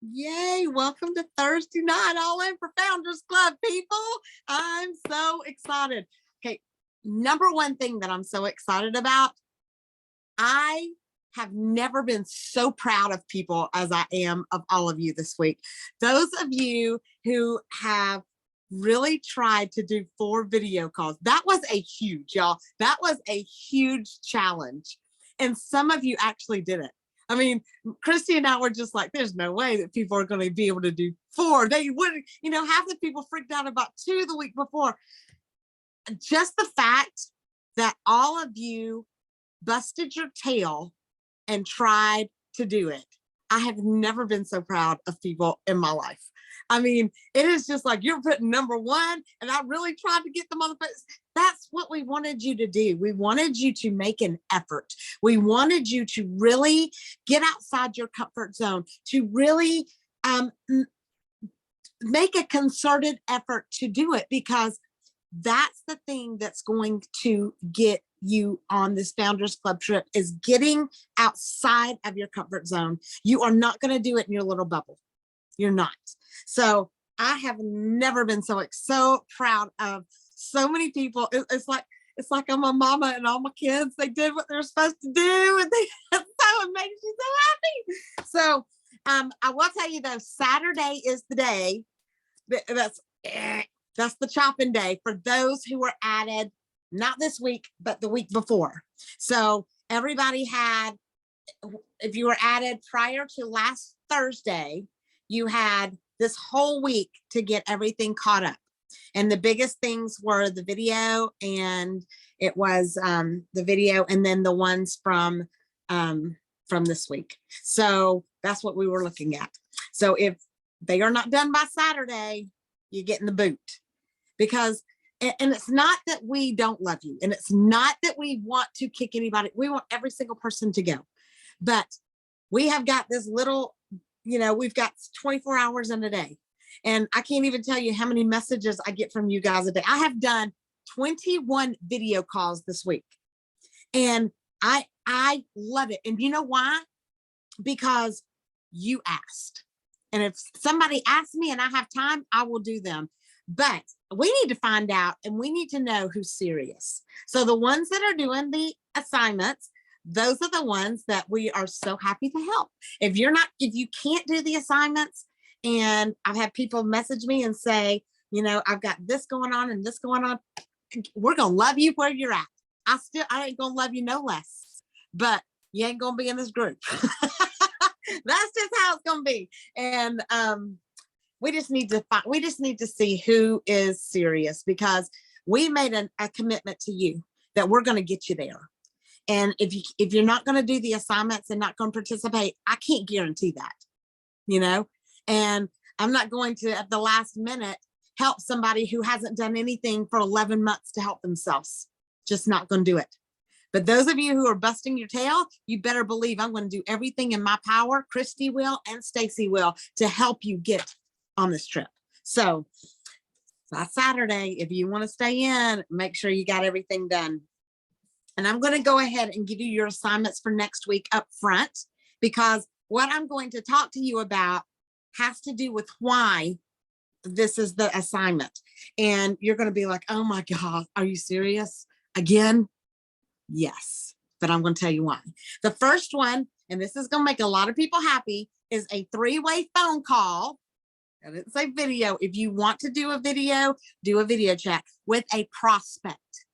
Yay, welcome to Thursday night, all in for Founders Club, people. I'm so excited. Okay, number one thing that I'm so excited about, I have never been so proud of people as I am of all of you this week. Those of you who have really tried to do 4 video calls, that was a huge, y'all. That was a huge challenge. And some of you actually did it. I mean, Christy and I were just like, there's no way that people are going to be able to do 4. They wouldn't, half the people freaked out about 2 the week before. Just the fact that all of you busted your tail and tried to do it. I have never been so proud of people in my life. I mean, it is just like you're putting number 1, and I really tried to get them on the face. That's what we wanted you to do. We wanted you to make an effort. We wanted you to really get outside your comfort zone, to really make a concerted effort to do it, because that's the thing that's going to get you on this Founders Club trip, is getting outside of your comfort zone. You are not going to do it in your little bubble. You're not. So I have never been so proud of so many people. It's like I'm a mama, and all my kids, they did what they're supposed to do, and so it makes you so happy. So I will tell you though, Saturday is the day that's the chopping day for those who were added, not this week, but the week before. So everybody had, if you were added prior to last Thursday, you had this whole week to get everything caught up. And the biggest things were the video, and it was the video, and then the ones from this week. So that's what we were looking at. So if they are not done by Saturday, you get in the boot. Because, and it's not that we don't love you, and it's not that we want to kick anybody. We want every single person to go. But we have got this little, we've got 24 hours in a day. And I can't even tell you how many messages I get from you guys a day. I have done 21 video calls this week. And I love it. And you know why? Because you asked. And if somebody asks me and I have time, I will do them. But we need to find out, and we need to know who's serious. So the ones that are doing the assignments, those are the ones that we are so happy to help. If you can't do the assignments, and I've had people message me and say, I've got this going on and this going on, we're going to love you where you're at. I ain't going to love you no less, but you ain't going to be in this group. That's just how it's going to be. And, we just need to see who is serious, because we made a commitment to you that we're going to get you there. And if you're not going to do the assignments and not going to participate, I can't guarantee that, and I'm not going to, at the last minute, help somebody who hasn't done anything for 11 months to help themselves. Just not going to do it. But those of you who are busting your tail, you better believe I'm going to do everything in my power. Christy will, and Stacy will, to help you get on this trip. So by Saturday, if you want to stay in, make sure you got everything done. And I'm going to go ahead and give you your assignments for next week up front, because what I'm going to talk to you about has to do with why this is the assignment. And you're going to be like, oh my God, are you serious again? Yes, but I'm going to tell you why. The first one, and this is going to make a lot of people happy, is a 3-way phone call. I didn't say video. If you want to do a video chat with a prospect,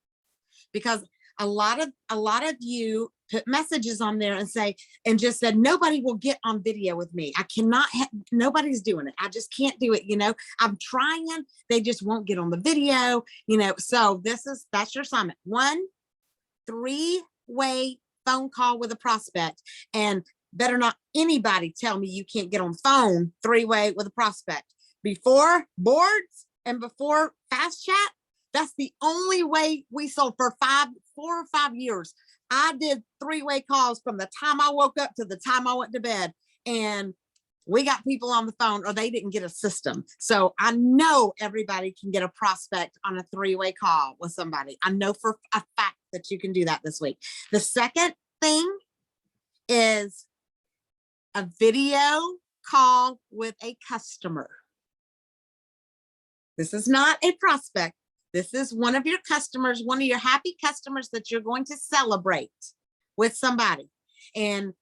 because a lot of you put messages on there and just said, nobody will get on video with me. I cannot, nobody's doing it. I just can't do it. I'm trying, they just won't get on the video, so that's your assignment. 1 3-way phone call with a prospect, and better not anybody tell me you can't get on phone 3-way with a prospect. Before boards and before fast chat, that's the only way we sold for 4 or 5 years. I did 3-way calls from the time I woke up to the time I went to bed, and we got people on the phone, or they didn't get a system. So I know everybody can get a prospect on a 3-way call with somebody. I know for a fact that you can do that this week. The second thing is a video call with a customer. This is not a prospect. This is one of your customers, one of your happy customers that you're going to celebrate with somebody. And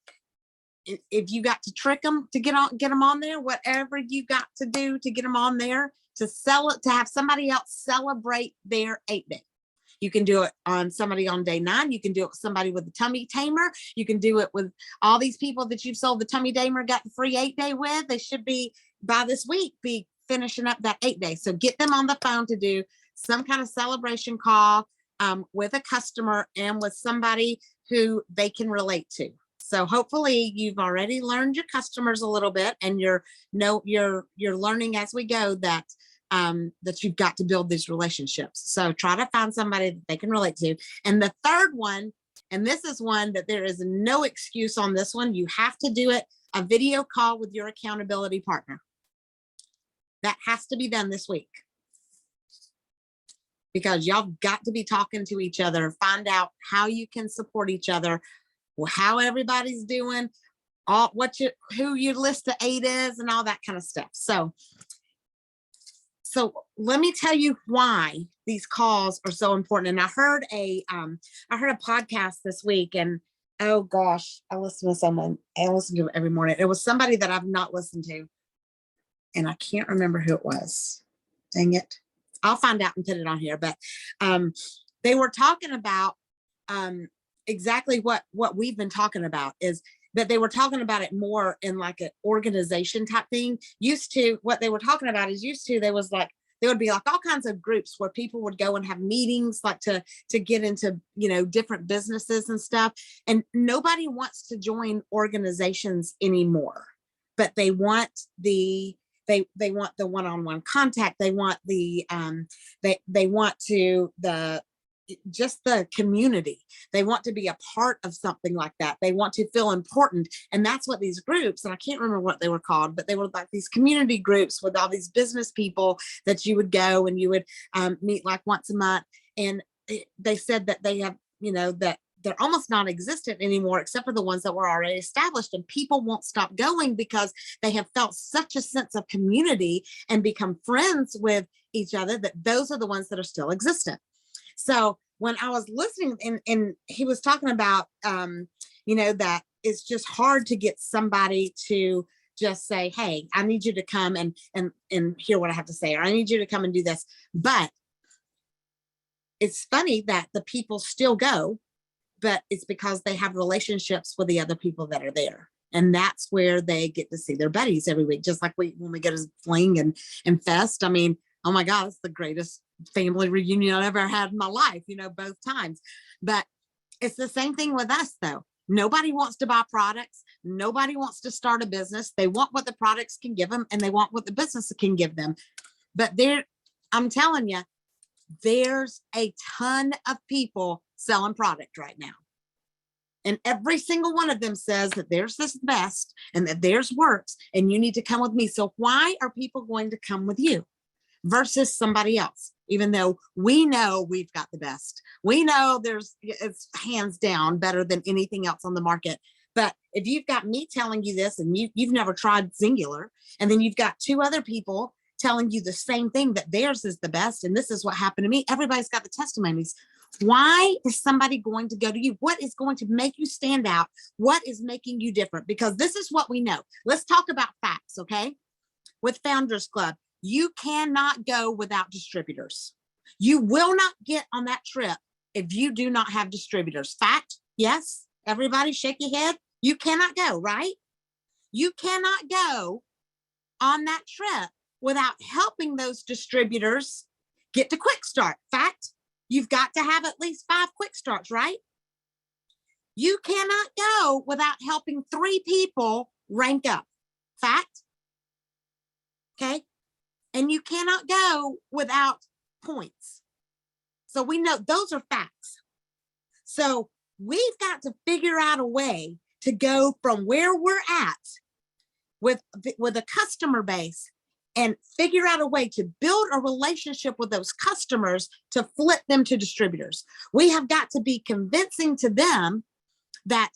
if you got to trick them to get them on there, whatever you got to do to get them on there, to sell it, to have somebody else celebrate their 8-day. You can do it on somebody on day 9. You can do it with somebody with a tummy tamer. You can do it with all these people that you've sold the tummy tamer, got the free 8-day with. They should be, by this week, be finishing up that 8-day. So get them on the phone to do some kind of celebration call with a customer and with somebody who they can relate to. So hopefully you've already learned your customers a little bit, and you're learning as we go that that you've got to build these relationships. So try to find somebody that they can relate to. And the third one, and this is one that there is no excuse on this one, you have to do it, a video call with your accountability partner. That has to be done this week, because y'all got to be talking to each other, find out how you can support each other, how everybody's doing, who your list of 8 is, and all that kind of stuff. So let me tell you why these calls are so important. And I heard a podcast this week, and oh gosh, I listen to it every morning. It was somebody that I've not listened to, and I can't remember who it was. Dang it. I'll find out and put it on here. But they were talking about exactly what we've been talking about, is that they were talking about it more in like an organization type thing. What they were talking about is there would be like all kinds of groups where people would go and have meetings, like to get into, different businesses and stuff. And nobody wants to join organizations anymore, but they want the one-on-one contact. They want just the community. They want to be a part of something like that. They want to feel important. And that's what these groups, and I can't remember what they were called, but they were like these community groups with all these business people that you would go and you would meet like once a month. And they said that they have, that they're almost non-existent anymore, except for the ones that were already established. And people won't stop going because they have felt such a sense of community and become friends with each other, that those are the ones that are still existent. So when I was listening, and he was talking about, that it's just hard to get somebody to just say, hey, I need you to come and hear what I have to say, or I need you to come and do this. But it's funny that the people still go, but it's because they have relationships with the other people that are there. And that's where they get to see their buddies every week. Just like when we go to Fling and Fest. I mean, oh my God, it's the greatest family reunion I've ever had in my life, both times. But it's the same thing with us, though. Nobody wants to buy products. Nobody wants to start a business. They want what the products can give them, and they want what the business can give them. But I'm telling you, there's a ton of people selling product right now. And every single one of them says that theirs is best and that theirs works, and you need to come with me. So why are people going to come with you versus somebody else? Even though we know we've got the best, we know it's hands down better than anything else on the market. But if you've got me telling you this, and you've never tried Singular, and then you've got 2 other people telling you the same thing, that theirs is the best, and this is what happened to me, everybody's got the testimonies. Why is somebody going to go to you? What is going to make you stand out? What is making you different? Because this is what we know. Let's talk about facts, okay? With Founders Club, you cannot go without distributors. You will not get on that trip if you do not have distributors. Fact? Yes. Everybody shake your head. You cannot go, right? You cannot go on that trip without helping those distributors get to Quick Start. Fact? You've got to have at least 5 Quick Starts, right? You cannot go without helping 3 people rank up. Fact? Okay. And you cannot go without points. So we know those are facts. So we've got to figure out a way to go from where we're at with a customer base, and figure out a way to build a relationship with those customers to flip them to distributors. We have got to be convincing to them that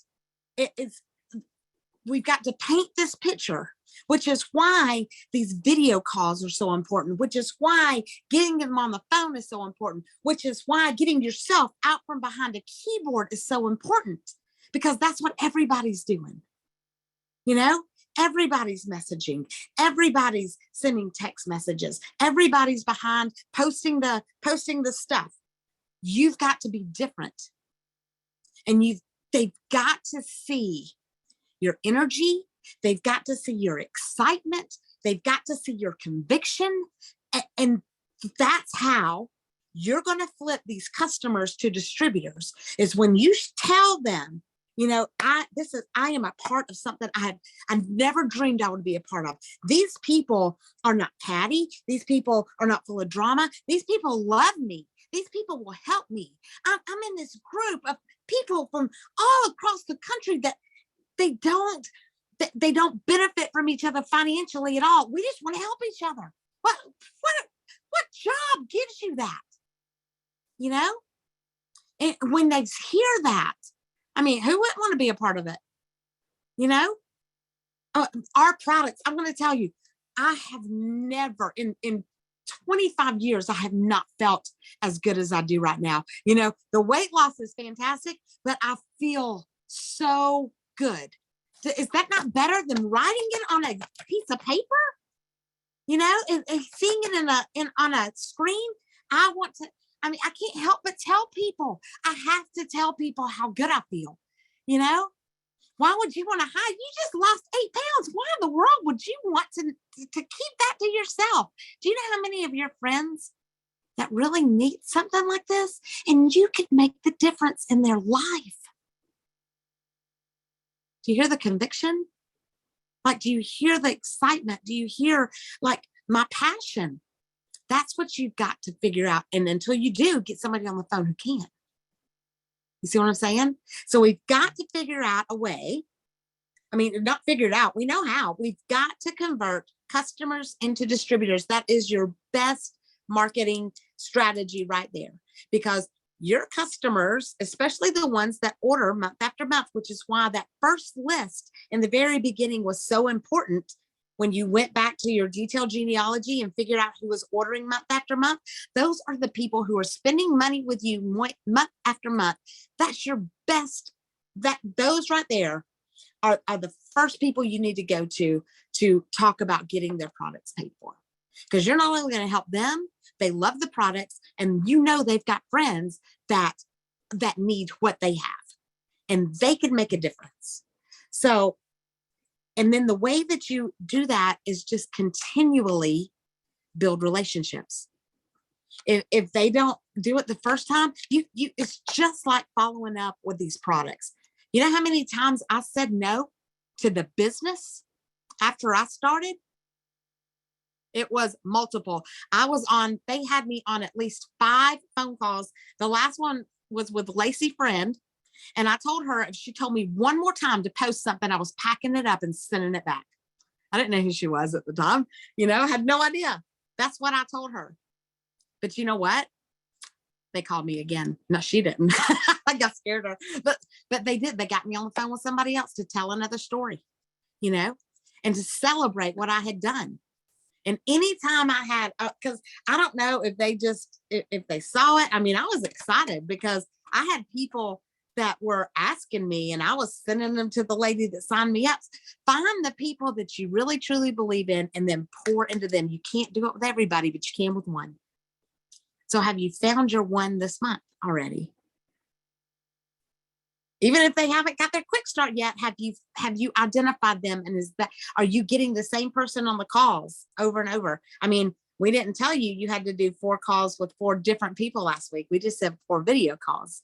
we've got to paint this picture which is why these video calls are so important, which is why getting them on the phone is so important, which is why getting yourself out from behind a keyboard is so important, because that's what everybody's doing. You know, everybody's messaging, everybody's sending text messages, everybody's behind posting the stuff. You've got to be different. And they've got to see your energy. They've got to see your excitement. They've got to see your conviction. And that's how you're going to flip these customers to distributors, is when you tell them, you know, I am a part of something I've never dreamed I would be a part of. These people are not catty. These people are not full of drama. These people love me. These people will help me. I'm in this group of people from all across the country that they don't benefit from each other financially at all. We just want to help each other. What job gives you that? You know? And when they hear that, I mean, who wouldn't want to be a part of it? You know? Our products, I'm going to tell you, I have never, in 25 years, I have not felt as good as I do right now. You know, the weight loss is fantastic, but I feel so good. Is that not better than writing it on a piece of paper? You know, and seeing it on a screen? I can't help but tell people. I have to tell people how good I feel. You know, why would you want to hide? You just lost 8 pounds. Why in the world would you want to keep that to yourself? Do you know how many of your friends that really need something like this? And you could make the difference in their life. Do you hear the conviction? Like, do you hear the excitement? Do you hear like my passion? That's what you've got to figure out. And until you do, get somebody on the phone who can. You see what I'm saying? So we've got to figure out a way. I mean, not figure it out. We know how. We've got to convert customers into distributors. That is your best marketing strategy right there, because your customers, especially the ones that order month after month, which is why that first list in the very beginning was so important. When you went back to your detailed genealogy and figured out who was ordering month after month, those are the people who are spending money with you month after month. That's your best. Those right there are the first people you need to go to talk about getting their products paid for. Because you're not only going to help them, they love the products, and you know they've got friends that need what they have, and they can make a difference. So, and then the way that you do that is just continually build relationships. If they don't do it the first time, it's just like following up with these products. You know how many times I said no to the business after I started? It was multiple. They had me on at least 5 phone calls. The last one was with Lacey Friend. And I told her if she told me one more time to post something, I was packing it up and sending it back. I didn't know who she was at the time. You know, I had no idea. That's what I told her. But you know what? They called me again. No, she didn't. I got scared of her. But they did. They got me on the phone with somebody else to tell another story, you know, and to celebrate what I had done. And anytime I had, because I don't know if they saw it. I mean, I was excited because I had people that were asking me, and I was sending them to the lady that signed me up. Find the people that you really, truly believe in and then pour into them. You can't do it with everybody, but you can with one. So have you found your one this month already? Even if they haven't got their quick start yet, have you identified them? And are you getting the same person on the calls over and over? I mean, we didn't tell you had to do 4 calls with 4 different people last week. We just said 4 video calls.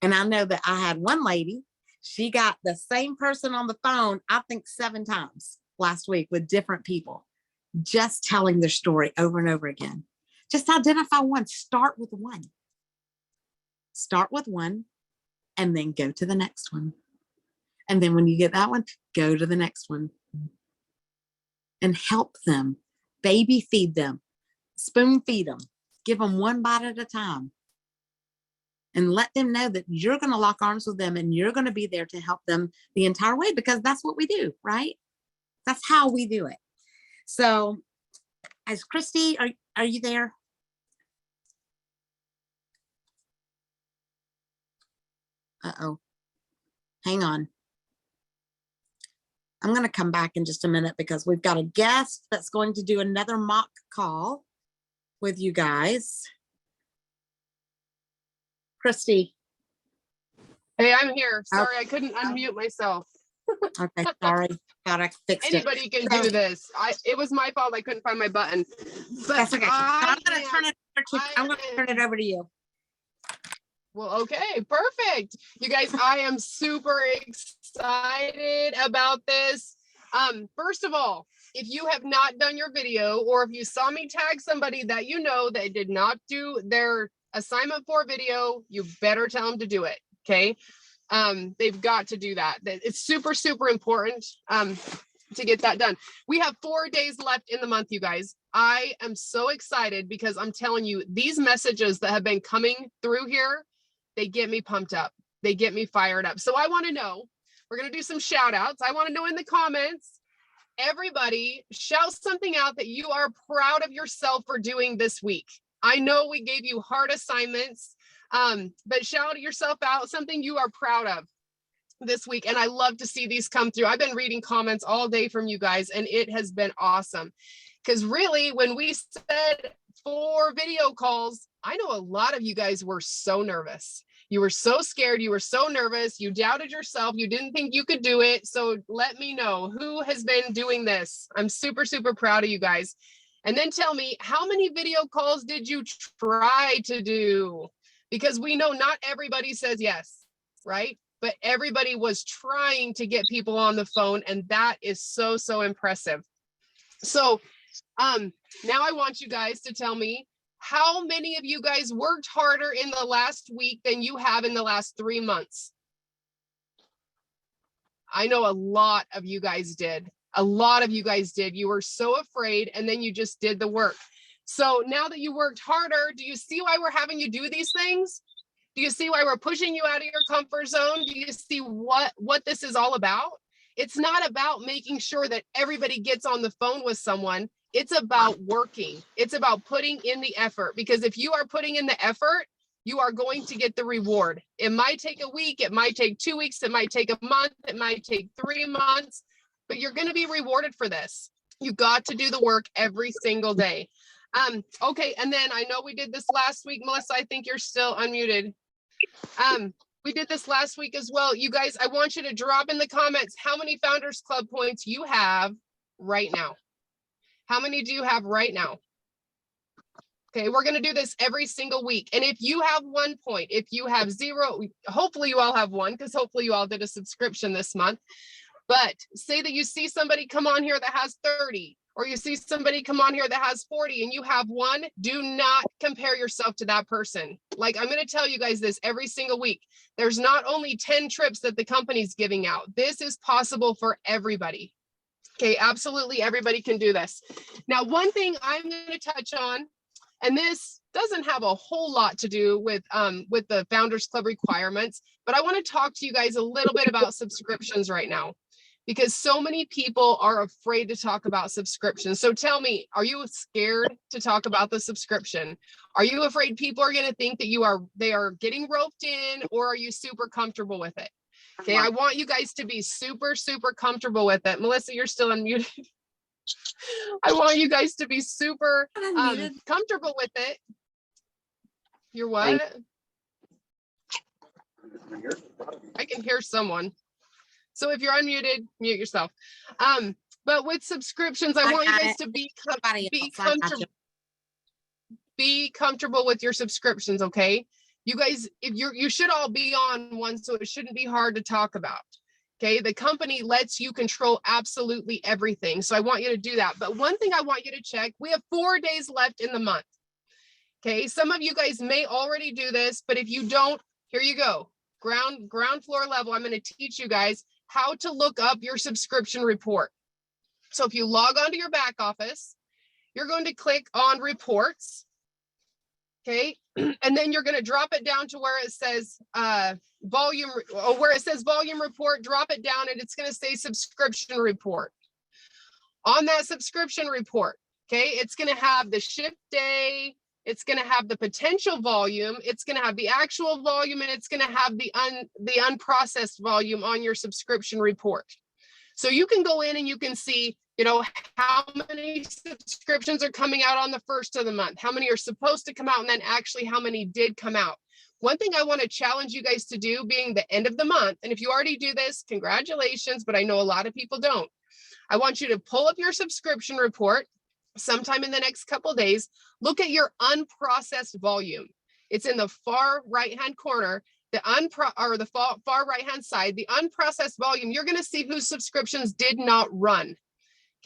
And I know that I had one lady, she got the same person on the phone, I think 7 times last week with different people, just telling their story over and over again. Just identify one. Start with one. Start with one and then go to the next one. And then when you get that one, go to the next one and help them, baby feed them, spoon feed them, give them one bite at a time. and let them know that you're going to lock arms with them and you're going to be there to help them the entire way, because that's what we do, right? That's how we do it. So as Christy, are you there? Uh-oh. Hang on. I'm going to come back in just a minute because we've got a guest that's going to do another mock call with you guys. Christy. Hey, I'm here. Sorry, I couldn't unmute myself. Okay, sorry. Thought I fixed Anybody it. can do this. It was my fault. I couldn't find my button. But that's okay. I'm going to turn it over to you. Well, okay, perfect. You guys, I am super excited about this. First of all, if you have not done your video, or if you saw me tag somebody that you know that did not do their assignment for video, you better tell them to do it. Okay. They've got to do that. It's super, super important to get that done. We have 4 days left in the month, you guys. I am so excited because I'm telling you, these messages that have been coming through here, they get me pumped up. They get me fired up. So I want to know, we're going to do some shout outs. I want to know in the comments, everybody shout something out that you are proud of yourself for doing this week. I know we gave you hard assignments, but shout yourself out something you are proud of this week. And I love to see these come through. I've been reading comments all day from you guys, and it has been awesome. Because really, when we said 4 video calls, I know a lot of you guys were so nervous. You were so scared. You were so nervous. You doubted yourself. You didn't think you could do it. So let me know who has been doing this. I'm super, super proud of you guys. And then tell me, how many video calls did you try to do? Because we know not everybody says yes, right? But everybody was trying to get people on the phone. And that is so, so impressive. So now I want you guys to tell me, how many of you guys worked harder in the last week than you have in the last 3 months? I know a lot of you guys did. A lot of you guys did. You were so afraid, and then you just did the work. So now that you worked harder, do you see why we're having you do these things? Do you see why we're pushing you out of your comfort zone? Do you see what this is all about? It's not about making sure that everybody gets on the phone with someone. It's about working. It's about putting in the effort, because if you are putting in the effort, you are going to get the reward. It might take a week. It might take 2 weeks. It might take a month. It might take 3 months, but you're going to be rewarded for this. You got to do the work every single day. Okay. And then I know we did this last week. Melissa, I think you're still unmuted. We did this last week as well. You guys, I want you to drop in the comments how many Founders Club points you have right now. How many do you have right now? Okay, we're going to do this every single week. And if you have 1 point, if you have 0, hopefully you all have 1, because hopefully you all did a subscription this month. But say that you see somebody come on here that has 30, or you see somebody come on here that has 40 and you have 1, do not compare yourself to that person. Like, I'm going to tell you guys this every single week. There's not only 10 trips that the company's giving out. This is possible for everybody. Okay, absolutely everybody can do this. Now, one thing I'm going to touch on, and this doesn't have a whole lot to do with the Founders Club requirements, but I want to talk to you guys a little bit about subscriptions right now, because so many people are afraid to talk about subscriptions. So tell me, are you scared to talk about the subscription? Are you afraid people are going to think that they are getting roped in, or are you super comfortable with it? Okay, I want you guys to be super, super comfortable with it. Melissa, you're still unmuted. I want you guys to be super comfortable with it. You're what? I can hear someone. So if you're unmuted, mute yourself. But with subscriptions, I want you guys to be comfortable with your subscriptions, okay? You guys, you should all be on one, so it shouldn't be hard to talk about. Okay, the company lets you control absolutely everything. So I want you to do that. But one thing I want you to check, we have 4 days left in the month. Okay, some of you guys may already do this, but if you don't, here you go. Ground floor level, I'm going to teach you guys how to look up your subscription report. So if you log onto your back office, you're going to click on reports. Okay, And then you're going to drop it down to where it says volume, or where it says volume report, drop it down, and it's going to say subscription report. On that subscription report, okay, it's going to have the ship day, it's going to have the potential volume, it's going to have the actual volume, and it's going to have the unprocessed volume on your subscription report. So you can go in and you can see, you know, how many subscriptions are coming out on the first of the month, how many are supposed to come out, and then actually how many did come out. One thing I want to challenge you guys to do, being the end of the month, and if you already do this, congratulations, but I know a lot of people don't. I want you to pull up your subscription report sometime in the next couple of days. Look at your unprocessed volume. It's in the far right-hand corner, the far right-hand side, the unprocessed volume. You're going to see whose subscriptions did not run.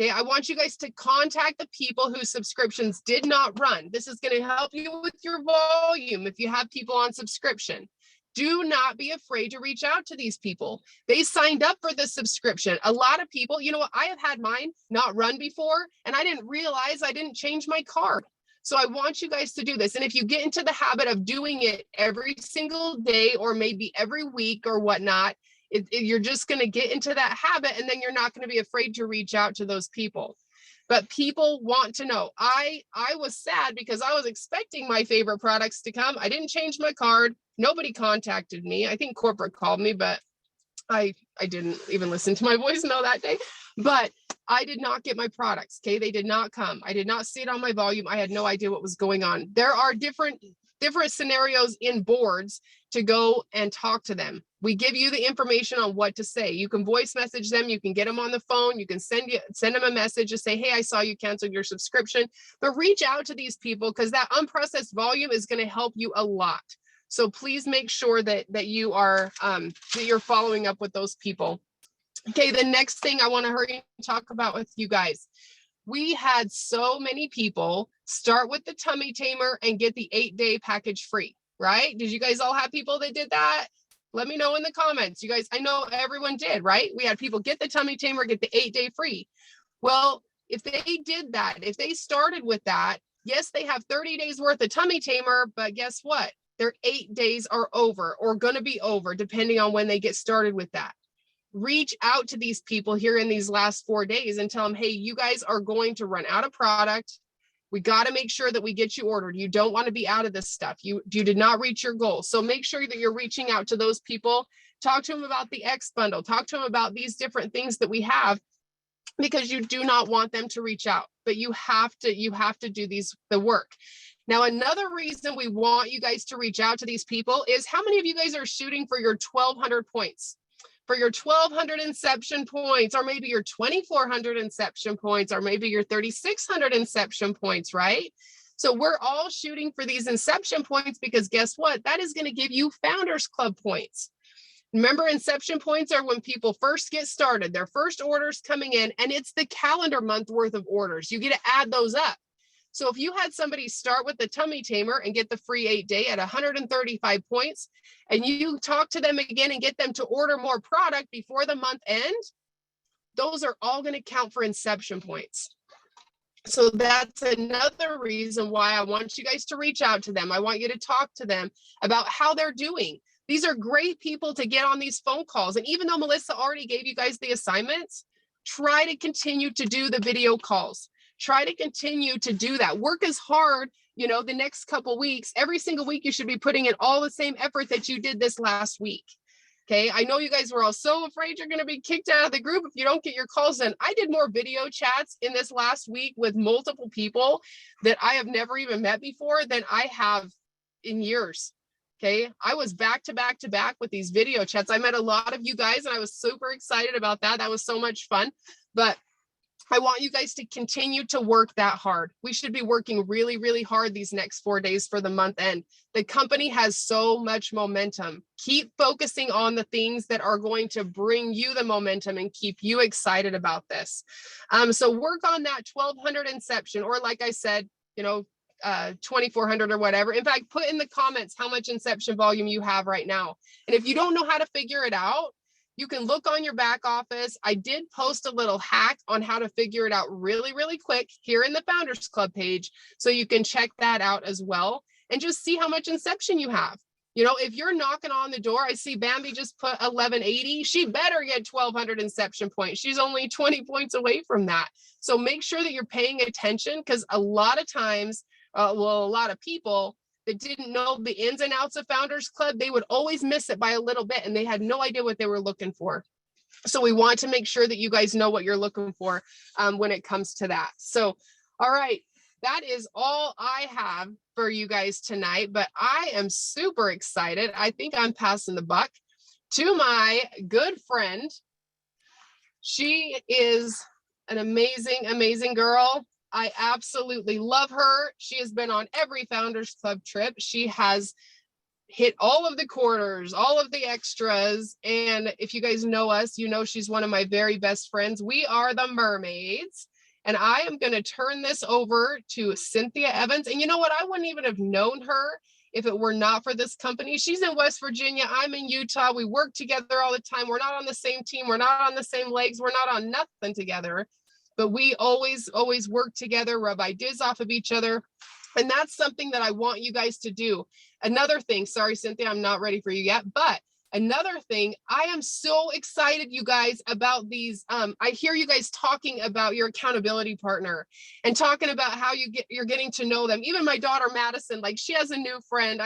Okay, I want you guys to contact the people whose subscriptions did not run. This is going to help you with your volume if you have people on subscription. Do not be afraid to reach out to these people. They signed up for the subscription. A lot of people, you know what, I have had mine not run before, and I didn't realize I didn't change my card. So I want you guys to do this. And if you get into the habit of doing it every single day, or maybe every week or whatnot, you're just going to get into that habit, and then you're not going to be afraid to reach out to those people. But people want to know. I was sad because I was expecting my favorite products to come. I didn't change my card. Nobody contacted me. I think corporate called me, but I didn't even listen to my voicemail that day. But I did not get my products. Okay, they did not come. I did not see it on my volume. I had no idea what was going on. There are different scenarios in boards to go and talk to them. We give you the information on what to say. You can voice message them. You can get them on the phone. You can send them a message to say, hey, I saw you canceled your subscription. But reach out to these people, because that unprocessed volume is going to help you a lot. So please make sure that you are that you're following up with those people. Okay, the next thing I want to hurry and talk about with you guys. We had so many people start with the tummy tamer and get the 8-day package free, right? Did you guys all have people that did that? Let me know in the comments. You guys, I know everyone did, right? We had people get the tummy tamer, get the 8-day free. Well, if they did that, if they started with that, yes, they have 30 days worth of tummy tamer, but guess what? Their 8 days are over, or going to be over, depending on when they get started with that. Reach out to these people here in these last 4 days and tell them, hey, you guys are going to run out of product. We got to make sure that we get you ordered. You don't want to be out of this stuff. You did not reach your goal. So make sure that you're reaching out to those people. Talk to them about the X bundle. Talk to them about these different things that we have, because you do not want them to reach out, but you have to do the work. Now, another reason we want you guys to reach out to these people is, how many of you guys are shooting for your 1,200 points? For your 1,200 inception points, or maybe your 2,400 inception points, or maybe your 3,600 inception points, right? So we're all shooting for these inception points, because guess what? That is going to give you Founders Club points. Remember, inception points are when people first get started, their first orders coming in, and it's the calendar month worth of orders. You get to add those up. So if you had somebody start with the tummy tamer and get the free 8-day at 135 points, and you talk to them again and get them to order more product before the month end, those are all going to count for inception points. So that's another reason why I want you guys to reach out to them. I want you to talk to them about how they're doing. These are great people to get on these phone calls. And even though Melissa already gave you guys the assignments, try to continue to do the video calls. Try to continue to do that. Work as hard, you know, the next couple weeks. Every single week, you should be putting in all the same effort that you did this last week. Okay, I know you guys were all so afraid you're going to be kicked out of the group if you don't get your calls done. I did more video chats in this last week with multiple people that I have never even met before than I have in years. Okay, I was back to back to back with these video chats. I met a lot of you guys, and I was super excited about that. That was so much fun. But I want you guys to continue to work that hard. We should be working really, really hard these next 4 days for the month end. The company has so much momentum. Keep focusing on the things that are going to bring you the momentum and keep you excited about this. So work on that 1,200 inception, or like I said, you know, 2,400 or whatever. In fact, put in the comments how much inception volume you have right now. And if you don't know how to figure it out, you can look on your back office. I did post a little hack on how to figure it out really, really quick here in the Founders Club page. So you can check that out as well. and just see how much inception you have. You know, if you're knocking on the door, I see Bambi just put 1180. She better get 1200 inception points. She's only 20 points away from that. So make sure that you're paying attention, because a lot of times, a lot of people that didn't know the ins and outs of Founders Club, they would always miss it by a little bit and they had no idea what they were looking for. So we want to make sure that you guys know what you're looking for when it comes to that. So, all right, that is all I have for you guys tonight, but I am super excited. I think I'm passing the buck to my good friend. She is an amazing, amazing girl. I absolutely love her. She has been on every Founders Club trip. She has hit all of the quarters, all of the extras. And if you guys know us, you know she's one of my very best friends. We are the Mermaids. And I am going to turn this over to Cynthia Evans. And you know what? I wouldn't even have known her if it were not for this company. She's in West Virginia. I'm in Utah. We work together all the time. We're not on the same team. We're not on the same legs. We're not on nothing together. But we always work together, rub ideas off of each other. And that's something that I want you guys to do. Another thing, sorry, Cynthia, I'm not ready for you yet, but another thing, I am so excited, you guys, about these. I hear you guys talking about your accountability partner and talking about how you're getting to know them. Even my daughter, Madison, like she has a new friend.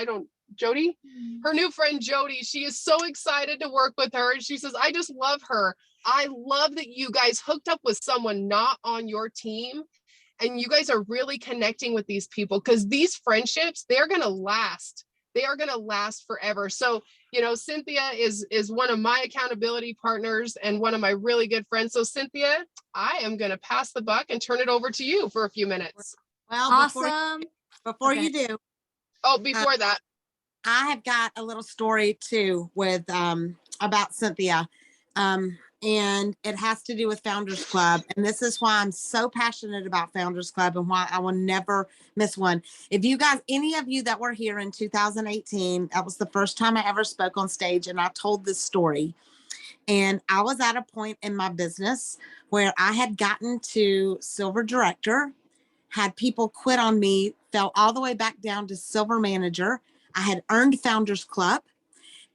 Jody, her new friend, Jody, she is so excited to work with her. And she says, I just love her. I love that you guys hooked up with someone not on your team. And you guys are really connecting with these people, because these friendships, they're going to last. They are going to last forever. So, you know, Cynthia is one of my accountability partners and one of my really good friends. So Cynthia, I am going to pass the buck and turn it over to you for a few minutes. Well, Awesome. before Okay. you do, Oh, before that. I have got a little story too with about Cynthia. And it has to do with Founders Club. And this is why I'm so passionate about Founders Club and why I will never miss one. If you guys, any of you that were here in 2018, that was the first time I ever spoke on stage and I told this story. And I was at a point in my business where I had gotten to silver director, had people quit on me, fell all the way back down to silver manager. I had earned Founders Club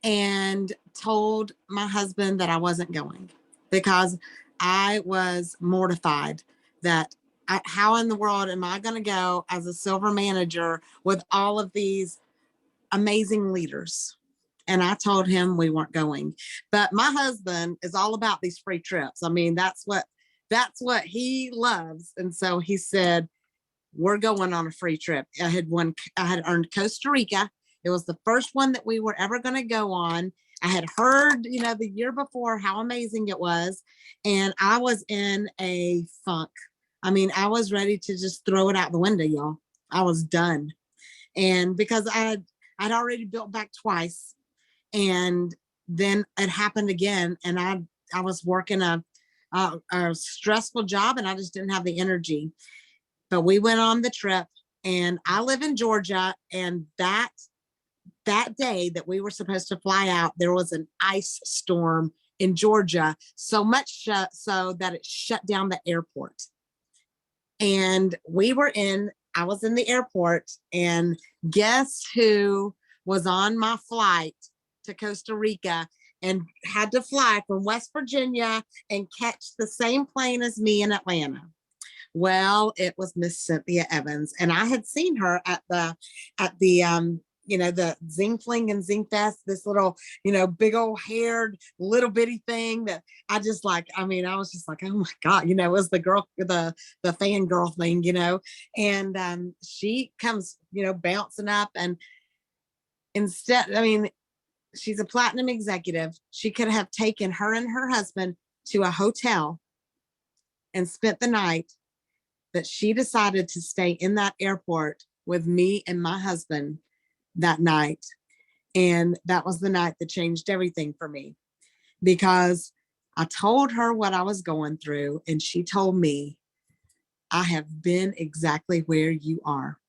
and told my husband that I wasn't going because I was mortified that how in the world am I going to go as a silver manager with all of these amazing leaders? And I told him we weren't going. But my husband is all about these free trips. I mean, that's what he loves. And so he said, we're going on a free trip. I had earned Costa Rica. It was the first one that we were ever going to go on. I had heard, the year before how amazing it was. And I was in a funk. I mean, I was ready to just throw it out the window, y'all. I was done. And because I'd already built back twice. And then it happened again. And I was working a stressful job and I just didn't have the energy. But we went on the trip and I live in Georgia. And that day that we were supposed to fly out, there was an ice storm in Georgia, so much so that it shut down the airport. And I was in the airport, and guess who was on my flight to Costa Rica and had to fly from West Virginia and catch the same plane as me in Atlanta? Well, it was Miss Cynthia Evans, and I had seen her at the the Zing Fling and Zing Fest, this little, big old haired little bitty thing that I was just like, oh my God, it was the girl, the fangirl thing, and she comes, bouncing up, and she's a platinum executive. She could have taken her and her husband to a hotel and spent the night, but she decided to stay in that airport with me and my husband that night. And that was the night that changed everything for me, because I told her what I was going through and she told me, I have been exactly where you are.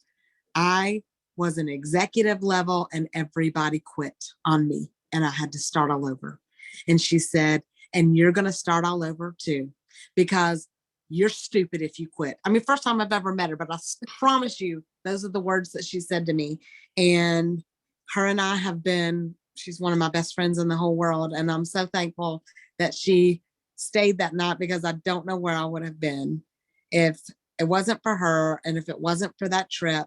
I was an executive level and everybody quit on me and I had to start all over. And she said, and you're going to start all over too, because you're stupid if you quit. I mean, first time I've ever met her, but I promise you, Those are the words that she said to me. And her and I have been, she's one of my best friends in the whole world. And I'm so thankful that she stayed that night, because I don't know where I would have been if it wasn't for her and if it wasn't for that trip.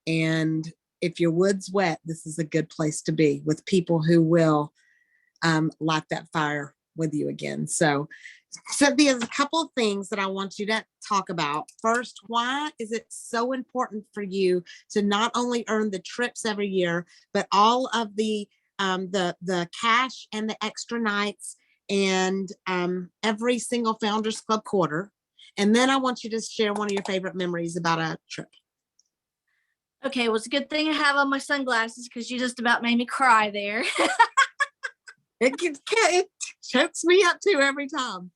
And if your wood's wet, this is a good place to be, with people who will light that fire with you again. So there's a couple of things that I want you to talk about. First, why is it so important for you to not only earn the trips every year, but all of the cash and the extra nights and every single Founders Club quarter? And then I want you to share one of your favorite memories about a trip. Okay, well, it's a good thing I have on my sunglasses, because you just about made me cry there. It chokes me up too every time.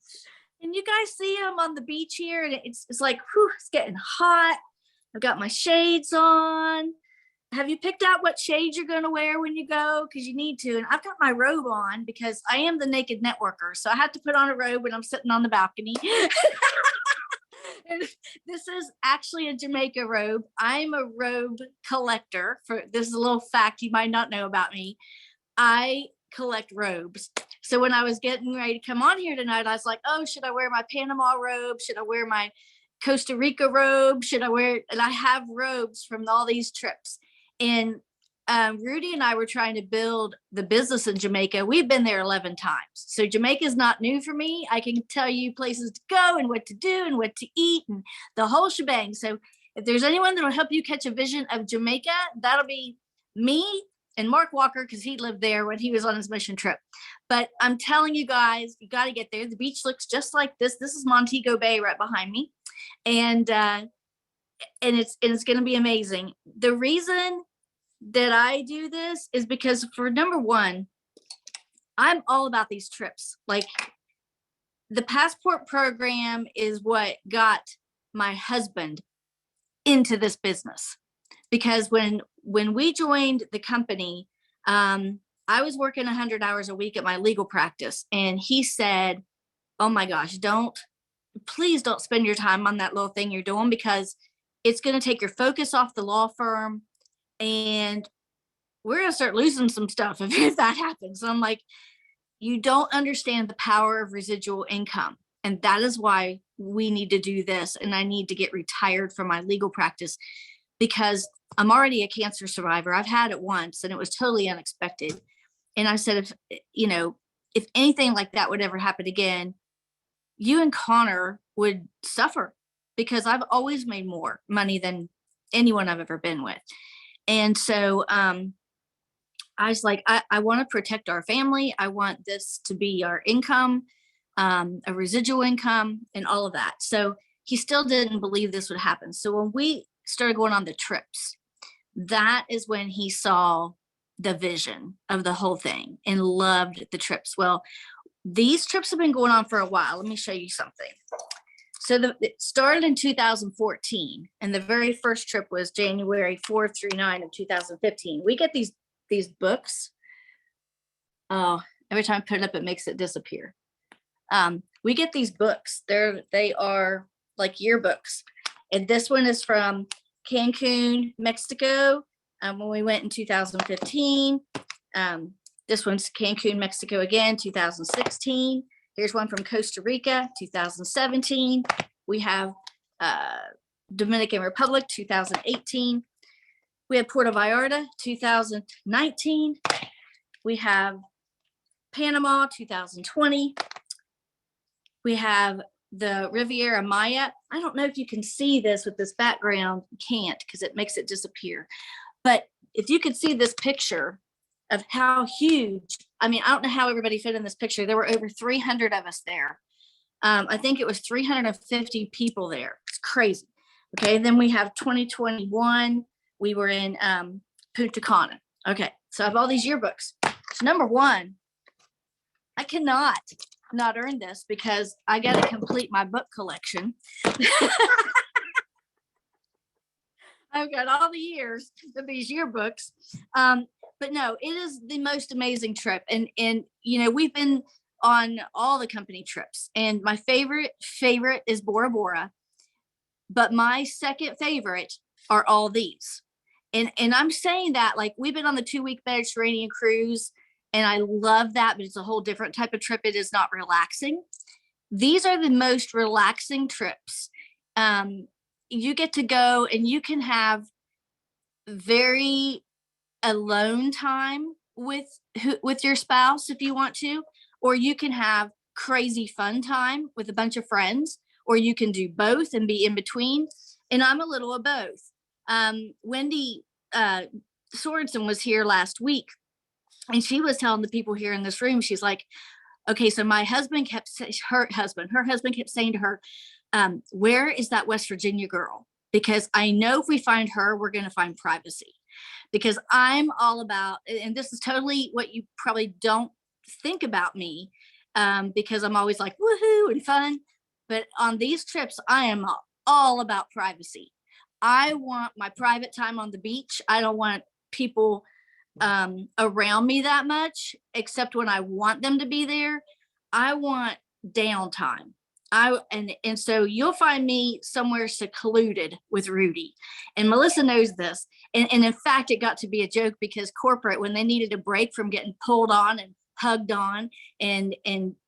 And you guys see them on the beach here, and it's like, whew, it's getting hot. I've got my shades on. Have you picked out what shades you're going to wear when you go? Because you need to. And I've got my robe on because I am the naked networker. So I have to put on a robe when I'm sitting on the balcony. And this is actually a Jamaica robe. I'm a robe collector. This is a little fact you might not know about me. I collect robes. So when I was getting ready to come on here tonight, I was like, oh, should I wear my Panama robe? Should I wear my Costa Rica robe? Should I wear, and I have robes from all these trips. And Rudy and I were trying to build the business in Jamaica. We've been there 11 times. So Jamaica is not new for me. I can tell you places to go and what to do and what to eat and the whole shebang. So if there's anyone that will help you catch a vision of Jamaica, that'll be me and Mark Walker, because he lived there when he was on his mission trip. But I'm telling you guys, you got to get there. The beach looks just like this. This is Montego Bay right behind me. And it's going to be amazing. The reason that I do this is because, for number one, I'm all about these trips. Like, the passport program is what got my husband into this business, because when we joined the company, I was working 100 hours a week at my legal practice, and he said, oh my gosh, please don't spend your time on that little thing you're doing, because it's going to take your focus off the law firm, and we're going to start losing some stuff if that happens. So I'm like, you don't understand the power of residual income. And that is why we need to do this. And I need to get retired from my legal practice, because I'm already a cancer survivor. I've had it once and it was totally unexpected. And I said, if anything like that would ever happen again, you and Connor would suffer, because I've always made more money than anyone I've ever been with. And so I was like, I want to protect our family. I want this to be our income, a residual income, and all of that. So he still didn't believe this would happen. So when we started going on the trips, that is when he saw the vision of the whole thing and loved the trips. Well, these trips have been going on for a while. Let me show you something. So it started in 2014, and the very first trip was January 4th through 9 of 2015. We get these books. Oh, every time I put it up, it makes it disappear. We get these books. They are like yearbooks. And this one is from Cancun, Mexico, when we went in 2015. This one's Cancun, Mexico again, 2016. Here's one from Costa Rica, 2017. We have Dominican Republic, 2018. We have Puerto Vallarta, 2019. We have Panama, 2020. We have the Riviera Maya. I don't know if you can see this with this background. You can't, because it makes it disappear. But if you could see this picture of how huge, I mean, I don't know how everybody fit in this picture. There were over 300 of us there. I think it was 350 people there. It's crazy. Okay, then we have 2021. We were in Punta Cana. Okay, so I have all these yearbooks. So number one, I cannot not earn this, because I got to complete my book collection. I've got all the years of these yearbooks. But no, it is the most amazing trip. And we've been on all the company trips, and my favorite is Bora Bora. But my second favorite are all these. And I'm saying that, like, we've been on the 2-week Mediterranean cruise, and I love that, but it's a whole different type of trip. It is not relaxing. These are the most relaxing trips. You get to go and you can have very alone time with your spouse if you want to, or you can have crazy fun time with a bunch of friends, or you can do both and be in between. And I'm a little of both. Wendy Sorensen was here last week, and she was telling the people here in this room, she's like, okay, so my husband kept her husband kept saying to her, where is that West Virginia girl? Because I know if we find her, we're going to find privacy. Because I'm all about, and this is totally what you probably don't think about me, because I'm always like woohoo and fun. But on these trips, I am all about privacy. I want my private time on the beach. I don't want people around me that much, except when I want them to be there. I want downtime. And so you'll find me somewhere secluded with Rudy, and Melissa knows this. And in fact, it got to be a joke because corporate, when they needed a break from getting pulled on and hugged on and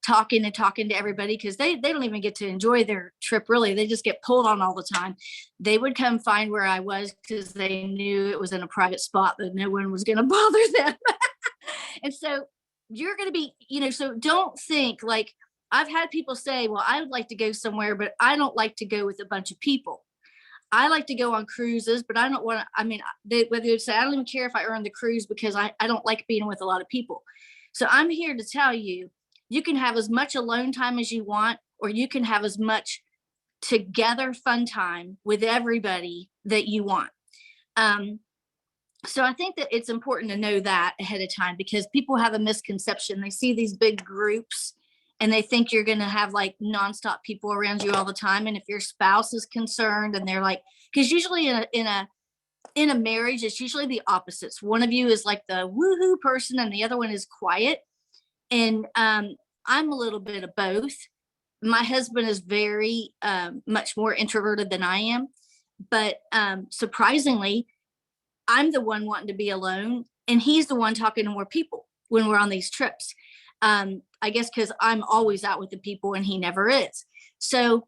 talking to everybody, because they don't even get to enjoy their trip really, they just get pulled on all the time, they would come find where I was because they knew it was in a private spot that no one was going to bother them. And so you're going to be, so don't think like, I've had people say, well, I would like to go somewhere, but I don't like to go with a bunch of people. I like to go on cruises, but I don't want to, whether they say, I don't even care if I earn the cruise because I don't like being with a lot of people. So I'm here to tell you, you can have as much alone time as you want, or you can have as much together fun time with everybody that you want. So I think that it's important to know that ahead of time, because people have a misconception. They see these big groups and they think you're going to have like nonstop people around you all the time. And if your spouse is concerned and they're like, because usually in a marriage, it's usually the opposites. One of you is like the woohoo person and the other one is quiet. And I'm a little bit of both. My husband is very much more introverted than I am. But surprisingly, I'm the one wanting to be alone, and he's the one talking to more people when we're on these trips. I guess because I'm always out with the people and he never is. So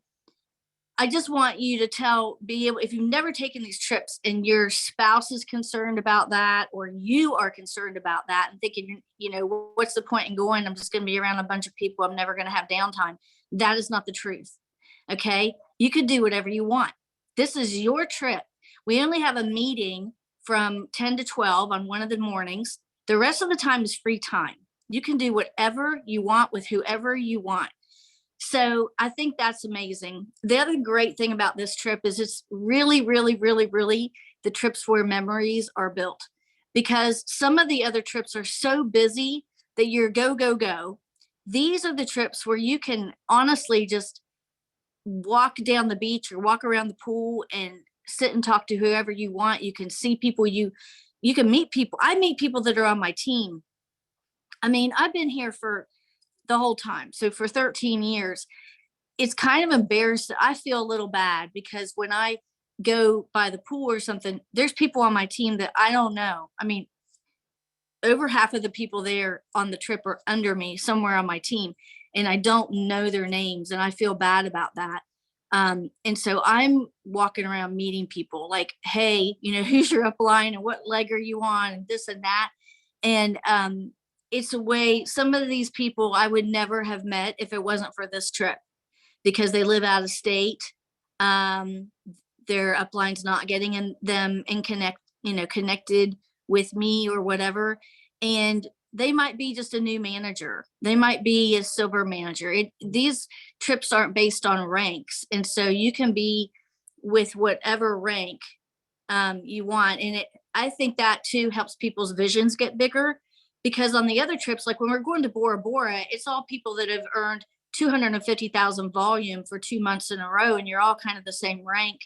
I just want you to if you've never taken these trips and your spouse is concerned about that, or you are concerned about that and thinking, what's the point in going? I'm just going to be around a bunch of people. I'm never going to have downtime. That is not the truth. Okay. You could do whatever you want. This is your trip. We only have a meeting from 10 to 12 on one of the mornings. The rest of the time is free time. You can do whatever you want with whoever you want. So I think that's amazing. The other great thing about this trip is it's really, really, really, really the trips where memories are built, because some of the other trips are so busy that you're go, go, go. These are the trips where you can honestly just walk down the beach or walk around the pool and sit and talk to whoever you want. You can see people, you can meet people. I meet people that are on my team. I've been here for the whole time. So for 13 years, it's kind of embarrassing. I feel a little bad because when I go by the pool or something, there's people on my team that I don't know. Over half of the people there on the trip are under me somewhere on my team, and I don't know their names, and I feel bad about that. And so I'm walking around meeting people like, hey, who's your upline and what leg are you on and this and that. And it's a way, some of these people I would never have met if it wasn't for this trip, because they live out of state. Their upline's not getting connected with me or whatever. And they might be just a new manager. They might be a silver manager. These trips aren't based on ranks. And so you can be with whatever rank you want. And I think that too helps people's visions get bigger, because on the other trips, like when we're going to Bora Bora, it's all people that have earned 250,000 volume for 2 months in a row, and you're all kind of the same rank.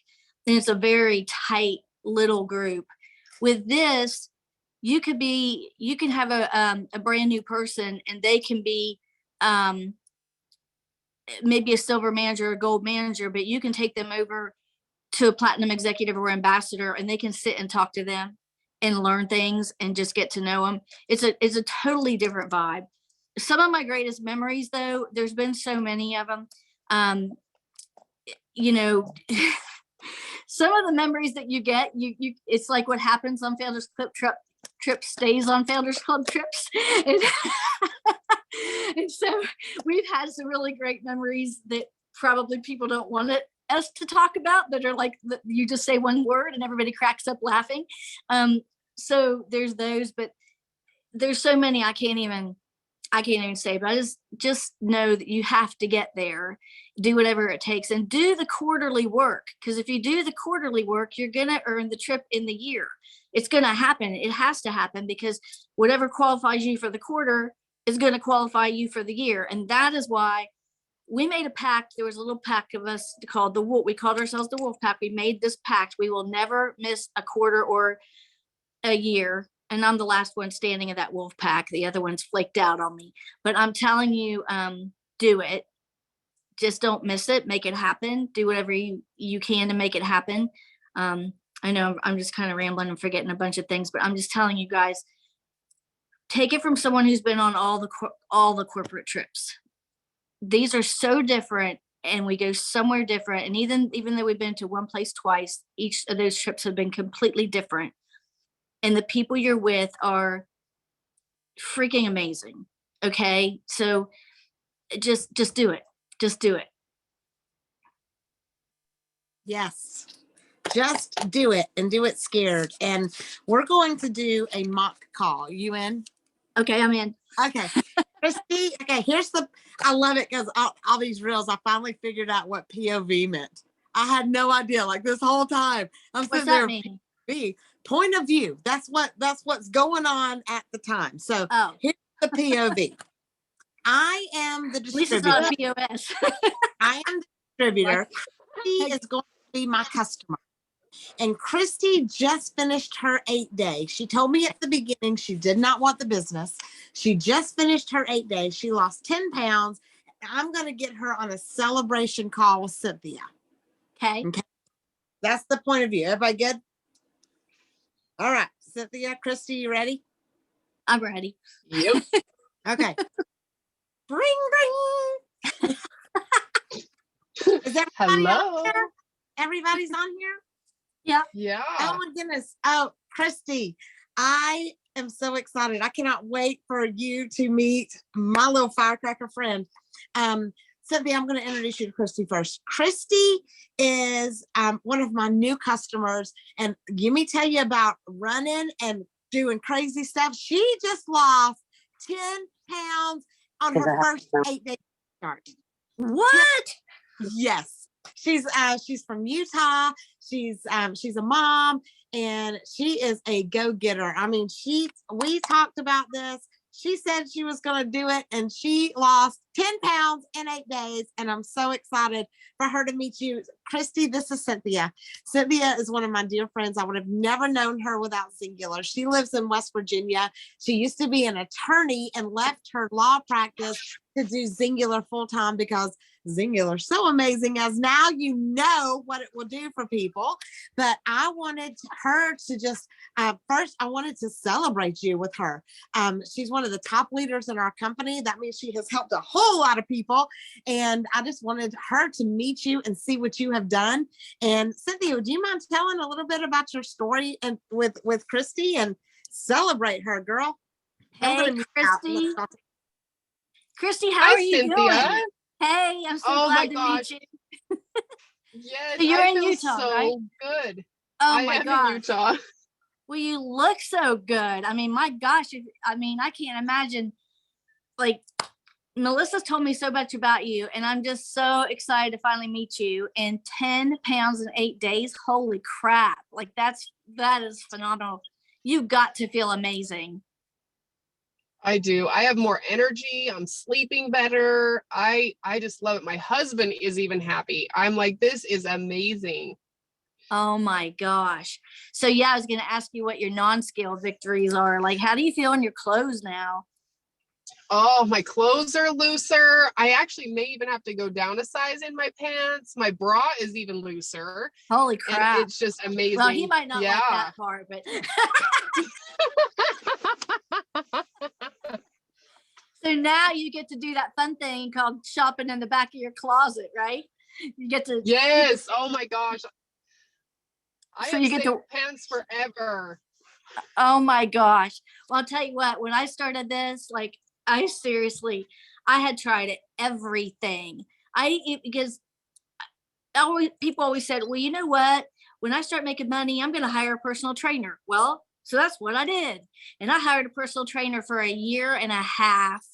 And it's a very tight little group. With this, you can have a brand new person, and they can be maybe a silver manager or gold manager, but you can take them over to a platinum executive or ambassador, and they can sit and talk to them and learn things and just get to know them. It's a totally different vibe. Some of my greatest memories, though, there's been so many of them. You know, some of the memories that you get, it's like what happens on Founders Club trip stays on Founders Club trips. And so we've had some really great memories that probably people don't want us to talk about, that are like, you just say one word and everybody cracks up laughing. So there's those, but there's so many I can't even say, but I just know that you have to get there, do whatever it takes, and do the quarterly work. Because if you do the quarterly work, you're going to earn the trip in the year. It's going to happen. It has to happen, because whatever qualifies you for the quarter is going to qualify you for the year. And that is why we made a pact. There was a little pack of us called the Wolf. We called ourselves the Wolf Pack. We made this pact. We will never miss a quarter or a year. And I'm the last one standing in that wolf pack. The other one's flaked out on me. But I'm telling you, do it. Just don't miss it. Make it happen. Do whatever you can to make it happen. I know I'm just kind of rambling and forgetting a bunch of things, but I'm just telling you guys, take it from someone who's been on all the corporate trips. These are so different, and we go somewhere different. And even though we've been to one place twice, each of those trips have been completely different. And the people you're with are freaking amazing. Okay. So just do it. Just do it. Yes. Just do it, and do it scared. And we're going to do a mock call. You in? Okay, I'm in. Okay. Christy, okay, I love it, because all these reels, I finally figured out what POV meant. I had no idea, like, this whole time. I'm What's sitting that there, mean? POV, point of view. That's what's going on at the time. So here's the POV. I am the At least it's distributor. not a POS. I am the distributor. Christy is going to be my customer. And Christy just finished her 8-day. She told me at the beginning she did not want the business. She just finished her 8 days. She lost 10 pounds. I'm going to get her on a celebration call with Cynthia. Okay. That's the point of view. Everybody good? All right. Cynthia, Christy, you ready? I'm ready. Yep. Okay. Bring. Is everybody Hello. on here? Everybody's on here? Yeah. Yeah. Oh my goodness. Oh, Christy, I am so excited. I cannot wait for you to meet my little firecracker friend. Cynthia, I'm going to introduce you to Christy first. Christy is one of my new customers, and let me tell you about running and doing crazy stuff. She just lost 10 pounds on her first 8-day start. What? Yes. She's from Utah. She's a mom, and she is a go-getter. I mean, we talked about this. She said she was going to do it, and she lost 10 pounds in 8 days. And I'm so excited for her to meet you. Christy, this is Cynthia. Cynthia is one of my dear friends. I would have never known her without Singular. She lives in West Virginia. She used to be an attorney and left her law practice to do Singular full-time, because Singular so amazing, as now you know what it will do for people. But I wanted her to just first, I wanted to celebrate you with her. She's one of the top leaders in our company. That means she has helped a whole lot of people, and I just wanted her to meet you and see what you have done. And Cynthia, do you mind telling a little bit about your story and with Christy, and celebrate her, girl? Hey, Christy. Christy, how Hi, are you Cynthia. doing? Hey, I'm so Oh my glad to gosh. meet you. Yes, So you're I in feel Utah, so right? good. Oh I my am gosh. in Utah. Well, you look so good. I mean, my gosh. I can't imagine. Like, Melissa's told me so much about you, and I'm just so excited to finally meet you. And 10 pounds in 8 days. Holy crap. Like, that is phenomenal. You've got to feel amazing. I do. I have more energy. I'm sleeping better. I just love it. My husband is even happy. I'm like, this is amazing. Oh my gosh. So yeah, I was going to ask you what your non-scale victories are. Like, how do you feel in your clothes now? Oh, my clothes are looser. I actually may even have to go down a size in my pants. My bra is even looser. Holy And crap. it's just amazing. Well, he might not like Yeah. that part, but so now you get to do that fun thing called shopping in the back of your closet, right? You get to Yes. Oh my gosh. I So have you get saved to- pants forever. Oh my gosh. Well, I'll tell you what, when I started this, like I seriously, I had tried it, everything. Because people always said, well, you know what? When I start making money, I'm going to hire a personal trainer. Well, so that's what I did. And I hired a personal trainer for a year and a half.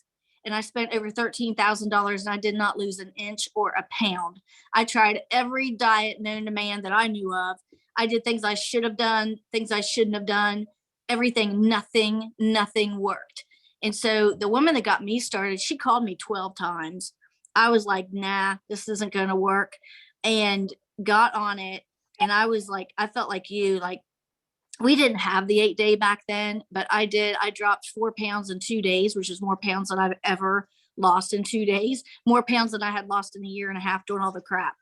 And I spent over $13,000 and I did not lose an inch or a pound. I tried every diet known to man that I knew of. I did things I should have done, things I shouldn't have done, everything, nothing worked. And so the woman that got me started, she called me 12 times. I was like, nah, this isn't going to work. And got on it. And I was like, I felt like you, like we didn't have the 8-day back then, but I did. I dropped 4 pounds in 2 days, which is more pounds than I've ever lost in 2 days, more pounds than I had lost in a year and a half doing all the crap.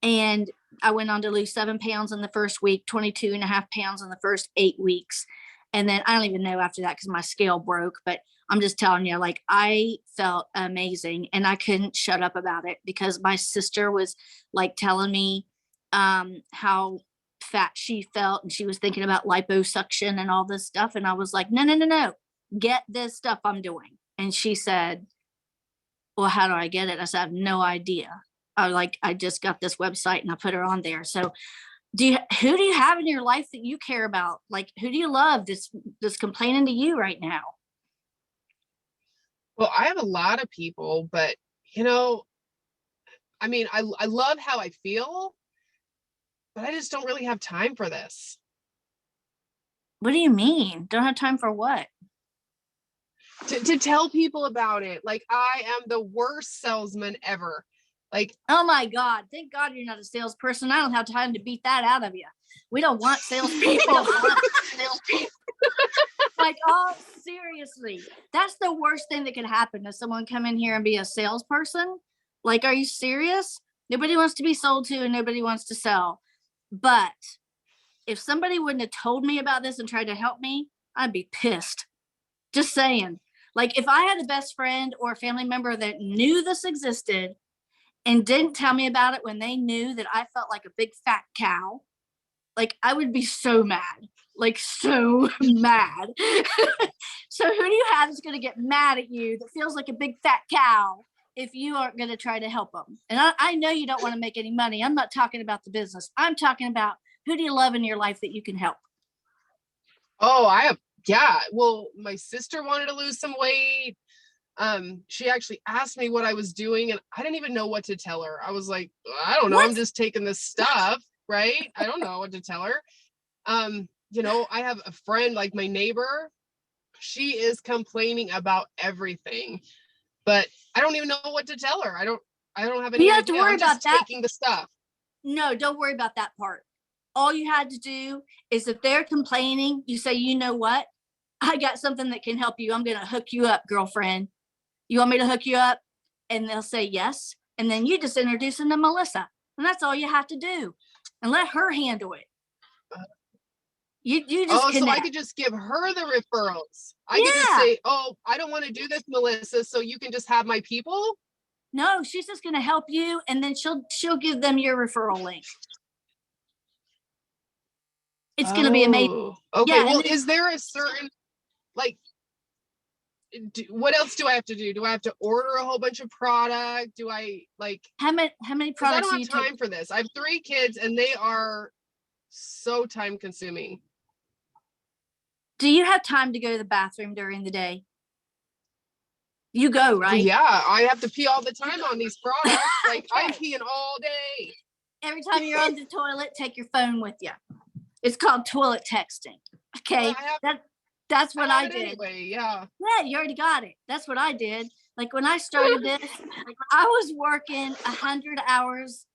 And I went on to lose 7 pounds in the first week, 22.5 pounds in the first 8 weeks. And then I don't even know after that because my scale broke, but I'm just telling you, like I felt amazing and I couldn't shut up about it because my sister was like telling me how fat she felt and she was thinking about liposuction and all this stuff. And I was like, no, get this stuff I'm doing. And she said, well, how do I get it? I said, I have no idea. I just got this website and I put her on there. So who do you have in your life that you care about? Like, who do you love that's complaining to you right now? Well, I have a lot of people, but you know, I mean, I love how I feel, but I just don't really have time for this. What do you mean? Don't have time for what? To tell people about it. Like I am the worst salesman ever. Like, oh my God, thank God you're not a salesperson. I don't have time to beat that out of you. We don't want salespeople. Like, oh, seriously, that's the worst thing that could happen to someone come in here and be a salesperson. Like, are you serious? Nobody wants to be sold to and nobody wants to sell. But if somebody wouldn't have told me about this and tried to help me, I'd be pissed. Just saying. Like, if I had a best friend or a family member that knew this existed and didn't tell me about it when they knew that I felt like a big fat cow, like I would be so mad, like so mad. So who do you have that's going to get mad at you that feels like a big fat cow if you aren't going to try to help them? And I know you don't want to make any money. I'm not talking about the business. I'm talking about who do you love in your life that you can help? oh, yeah. Well, my sister wanted to lose some weight. She actually asked me what I was doing and I didn't even know what to tell her. I was like, I don't know. What? I'm just taking this stuff, right? I don't know what to tell her. You know, I have a friend, like my neighbor, she is complaining about everything, but I don't even know what to tell her. I don't have any You don't have to idea. worry I'm just about that. taking the stuff. No, don't worry about that part. All you had to do is if they're complaining, you say, you know what? I got something that can help you. I'm going to hook you up, girlfriend. You want me to hook you up? And they'll say yes. And then you just introduce them to Melissa. And that's all you have to do. And let her handle it. You just connect. So I could just give her the referrals. I could just Yeah. say, oh, I don't want to do this, Melissa, so you can just have my people. No, she's just going to help you. And then she'll give them your referral link. It's going to be amazing. Okay, Yeah, well, is there a certain, like, what else do I have to do? Do I have to order a whole bunch of product? Do I like? How many 'Cause products I do don't you have time take? for this. I have 3 kids and they are so time consuming. Do you have time to go to the bathroom during the day? You go, Oh, right? yeah, I have to pee all the time on these products. Like I'm Okay. peeing all day. Every time you're on the toilet, take your phone with you. It's called toilet texting. Okay. That's what I did. Anyway, yeah. Yeah, you already got it. That's what I did. Like when I started this, I was working 100 hours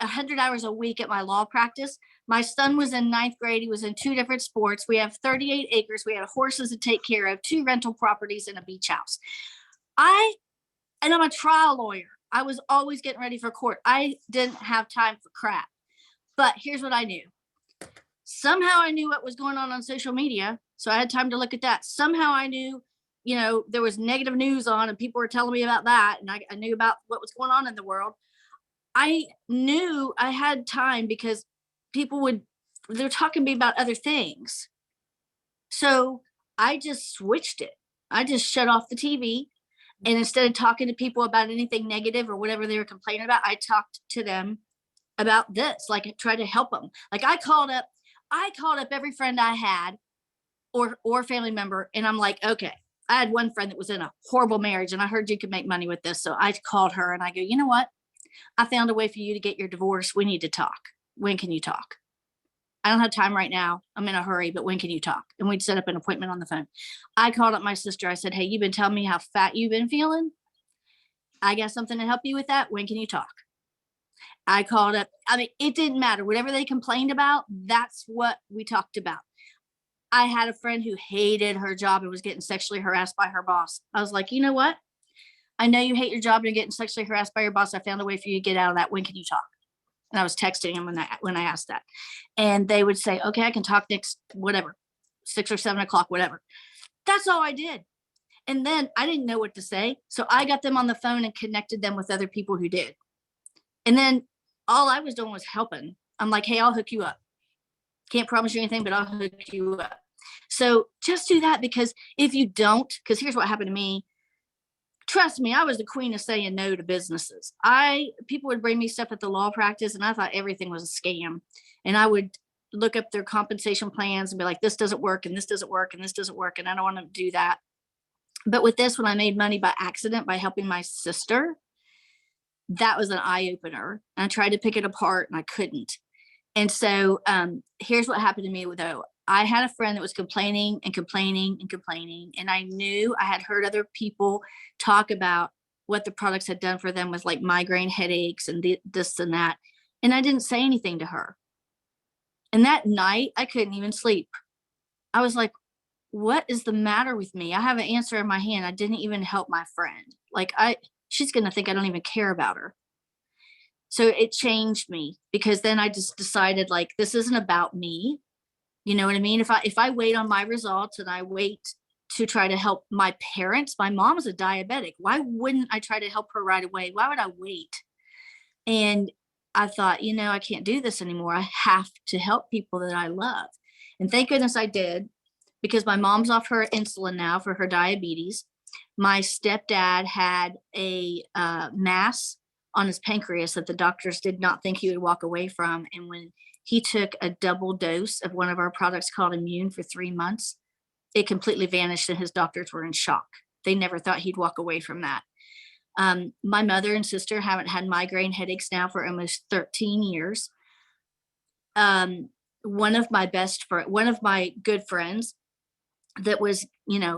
100 hours a week at my law practice. My son was in 9th grade. He was in 2 different sports. We have 38 acres. We had horses to take care of, 2 rental properties and a beach house. And I'm a trial lawyer. I was always getting ready for court. I didn't have time for crap. But here's what I knew. Somehow I knew what was going on social media. So I had time to look at that. Somehow I knew, there was negative news on and people were telling me about that. And I knew about what was going on in the world. I knew I had time because they're talking to me about other things. So I just switched it. I just shut off the TV. And instead of talking to people about anything negative or whatever they were complaining about, I talked to them about this, like I tried to help them. Like I called up every friend I had or family member. And I'm like, okay, I had one friend that was in a horrible marriage and I heard you could make money with this. So I called her and I go, you know what? I found a way for you to get your divorce. We need to talk. When can you talk? I don't have time right now. I'm in a hurry, but when can you talk? And we'd set up an appointment on the phone. I called up my sister. I said, hey, you've been telling me how fat you've been feeling. I got something to help you with that. When can you talk? I called up. I mean, it didn't matter. Whatever they complained about, that's what we talked about. I had a friend who hated her job and was getting sexually harassed by her boss. I was like, you know what? I know you hate your job and you're getting sexually harassed by your boss. I found a way for you to get out of that. When can you talk? And I was texting him when I asked that. And they would say, okay, I can talk next, whatever, 6 or 7 o'clock, whatever. That's all I did. And then I didn't know what to say. So I got them on the phone and connected them with other people who did. And then all I was doing was helping. I'm like, hey, I'll hook you up. Can't promise you anything, but I'll hook you up. So just do that, because if you don't, because here's what happened to me. Trust me, I was the queen of saying no to businesses. People would bring me stuff at the law practice and I thought everything was a scam. And I would look up their compensation plans and be like, this doesn't work and this doesn't work and this doesn't work. And I don't want to do that. But with this, when I made money by accident by helping my sister, that was an eye opener. I tried to pick it apart and I couldn't. And so here's what happened to me though. I had a friend that was complaining and complaining and complaining. And I knew I had heard other people talk about what the products had done for them with like migraine headaches and this and that. And I didn't say anything to her. And that night I couldn't even sleep. I was like, what is the matter with me? I have an answer in my hand. I didn't even help my friend. Like she's going to think I don't even care about her. So it changed me, because then I just decided, like, this isn't about me. You know what I mean? If I wait on my results and I wait to try to help my parents, my mom's a diabetic. Why wouldn't I try to help her right away? Why would I wait? And I thought, I can't do this anymore. I have to help people that I love. And thank goodness I did, because my mom's off her insulin now for her diabetes. My stepdad had a mass on his pancreas that the doctors did not think he would walk away from. And when he took a double dose of one of our products called Immune for 3 months, it completely vanished and his doctors were in shock. They never thought he'd walk away from that. My mother and sister haven't had migraine headaches now for almost 13 years. One of my good friends that was,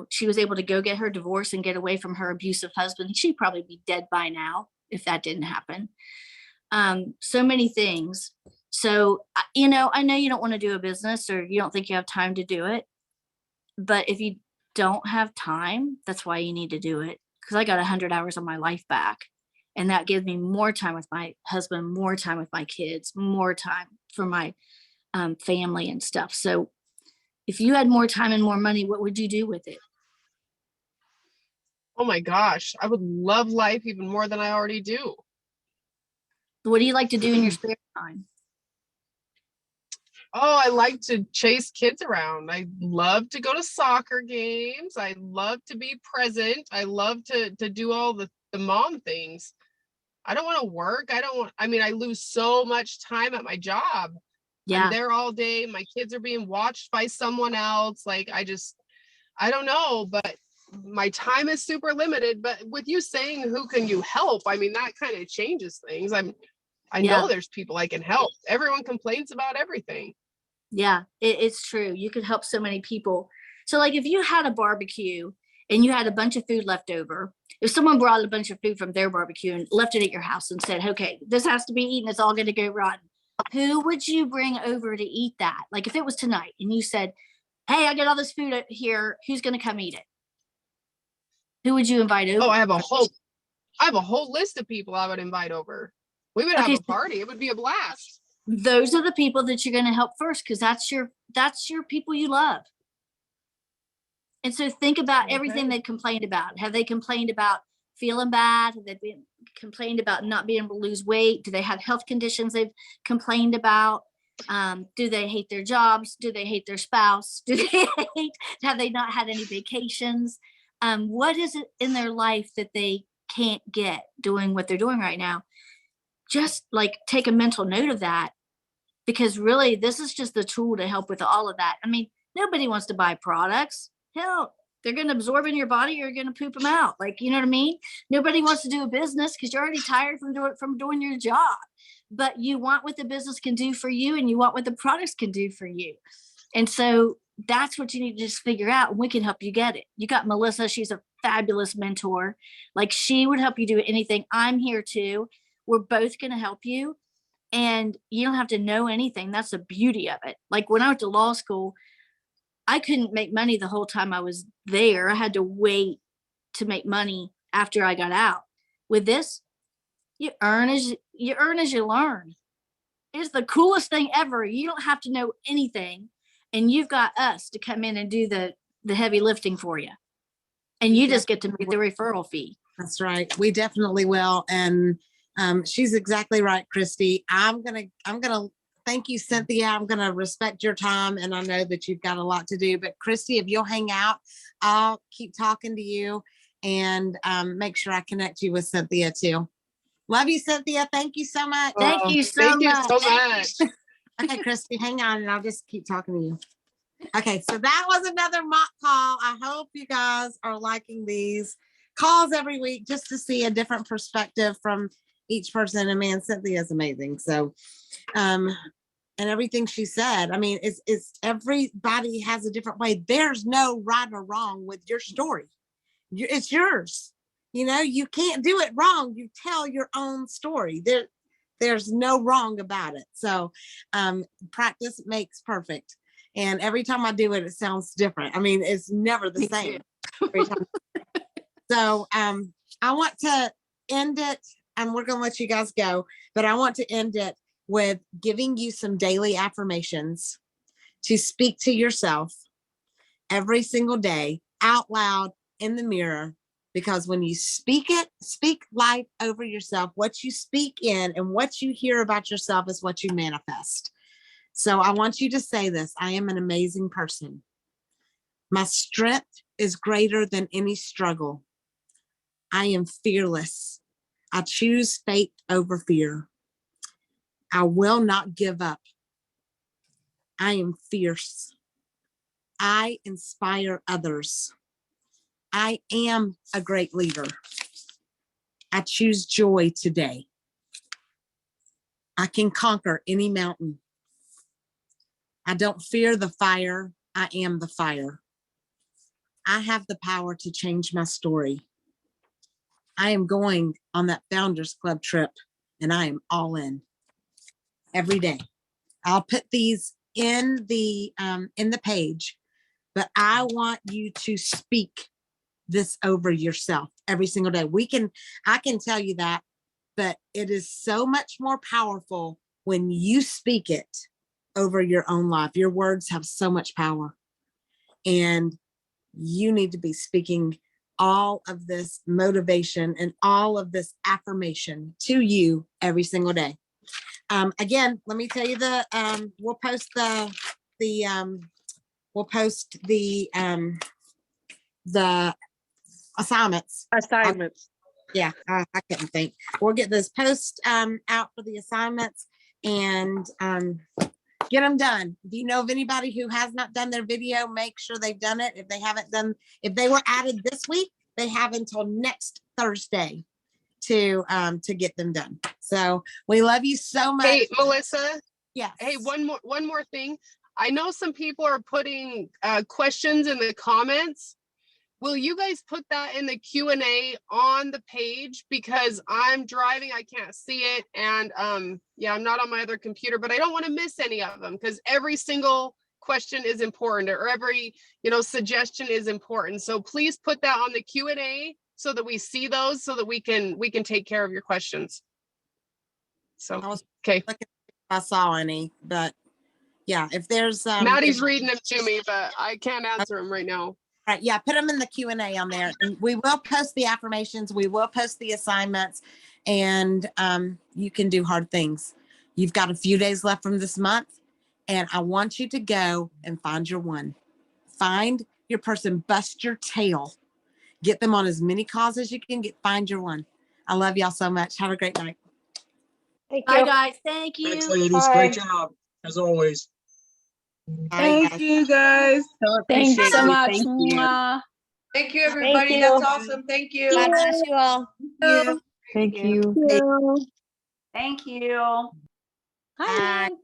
she was able to go get her divorce and get away from her abusive husband. She'd probably be dead by now if that didn't happen. So many things. So, I know you don't want to do a business or you don't think you have time to do it, but if you don't have time, that's why you need to do it. Because I got 100 hours of my life back, and that gives me more time with my husband, more time with my kids, more time for my family and stuff. So if you had more time and more money, what would you do with it? Oh my gosh, I would love life even more than I already do. What do you like to do in your spare time? Oh, I like to chase kids around. I love to go to soccer games. I love to be present. I love to do all the mom things. I don't want to work. I lose so much time at my job. Yeah. I'm there all day. My kids are being watched by someone else. Like, I don't know, but my time is super limited. But with you saying, who can you help? I mean, that kind of changes things. I know there's people I can help. Everyone complains about everything. Yeah, it's true. You could help so many people. So like if you had a barbecue and you had a bunch of food left over, if someone brought a bunch of food from their barbecue and left it at your house and said, okay, this has to be eaten, it's all going to go rotten, who would you bring over to eat that? Like if it was tonight and you said, hey, I got all this food here, who's going to come eat it? Who would you invite over? Oh, I have a whole list of people I would invite over. We would have a party. It would be a blast. Those are the people that you're going to help first, because that's your people you love. And so think about everything they complained about. Have they complained about feeling bad? Have they complained about not being able to lose weight? Do they have health conditions they've complained about? Do they hate their jobs? Do they hate their spouse? Have they not had any vacations? What is it in their life that they can't get doing what they're doing right now? Just like take a mental note of that, because really this is just the tool to help with all of that. I mean, nobody wants to buy products. Hell, they're going to absorb in your body. You're going to poop them out. Like, you know what I mean? Nobody wants to do a business because you're already tired from doing your job, but you want what the business can do for you, and you want what the products can do for you. And so that's what you need to just figure out, and we can help you get it. You got Melissa. She's a fabulous mentor. Like, she would help you do anything. I'm here too. We're both going to help you, and you don't have to know anything. That's the beauty of it. Like when I went to law school, I couldn't make money the whole time I was there. I had to wait to make money after I got out. With this, you earn as you learn. It's the coolest thing ever. You don't have to know anything, and you've got us to come in and do the heavy lifting for you. And you just get to make the referral fee. That's right. We definitely will. And she's exactly right, Christy. I'm gonna thank you, Cynthia. I'm gonna respect your time, and I know that you've got a lot to do. But Christy, if you'll hang out, I'll keep talking to you and make sure I connect you with Cynthia too. Love you, Cynthia. Thank you so much. Thank you so much. Okay, Christy, hang on, and I'll just keep talking to you. Okay, so that was another mock call. I hope you guys are liking these calls every week just to see a different perspective from each person. And man, Cynthia is amazing. So, and everything she said, I mean, it's everybody has a different way. There's no right or wrong with your story. It's yours. You know, you can't do it wrong. You tell your own story. There's no wrong about it. So practice makes perfect. And every time I do it, it sounds different. I mean, it's never the same. Every time. So I want to end it, and we're going to let you guys go, but I want to end it with giving you some daily affirmations to speak to yourself every single day out loud in the mirror. Because when you speak life over yourself. What you speak in and what you hear about yourself is what you manifest. So I want you to say this: I am an amazing person. My strength is greater than any struggle. I am fearless. I choose faith over fear. I will not give up. I am fierce. I inspire others. I am a great leader. I choose joy today. I can conquer any mountain. I don't fear the fire. I am the fire. I have the power to change my story. I am going on that Founders Club trip, and I am all in every day. I'll put these in the page, but I want you to speak this over yourself every single day. I can tell you that, but it is so much more powerful when you speak it over your own life. Your words have so much power, and you need to be speaking all of this motivation and all of this affirmation to you every single day. Again, let me tell you we'll post the assignments. Yeah, I couldn't think. We'll get those posts out for the assignments and get them done. Do you know of anybody who has not done their video? Make sure they've done it. If they were added this week, they have until next Thursday to get them done. So we love you so much. Hey, Melissa. Yeah. Hey, one more thing. I know some people are putting questions in the comments. will you guys put that in the Q&A on the page? Because I'm driving, I can't see it. And yeah, I'm not on my other computer, but I don't want to miss any of them because every single question is important, or every, suggestion is important. So please put that on the Q&A so that we see those, so that we can take care of your questions. So, I was okay. looking if I saw any, but yeah, if there's Maddie's reading them to me, but I can't answer them right now. right, yeah, put them in the Q&A on there. And we will post the affirmations, we will post the assignments, and you can do hard things. You've got a few days left from this month, and I want you to go and find your one. Find your person, bust your tail. Get them on as many calls as you can get. Find your one. I love y'all so much. Have a great night. Thank Bye, you. guys. Thank Thanks, you. ladies. Bye. Great job, as always. Bye, Thank guys. you, guys. So Thanks appreciate so you. much. Thank you. Mwah. Thank you, everybody. you. That's awesome. Thank you. God bless you all. Thank you. Thank you. Thank you. Hi. Bye.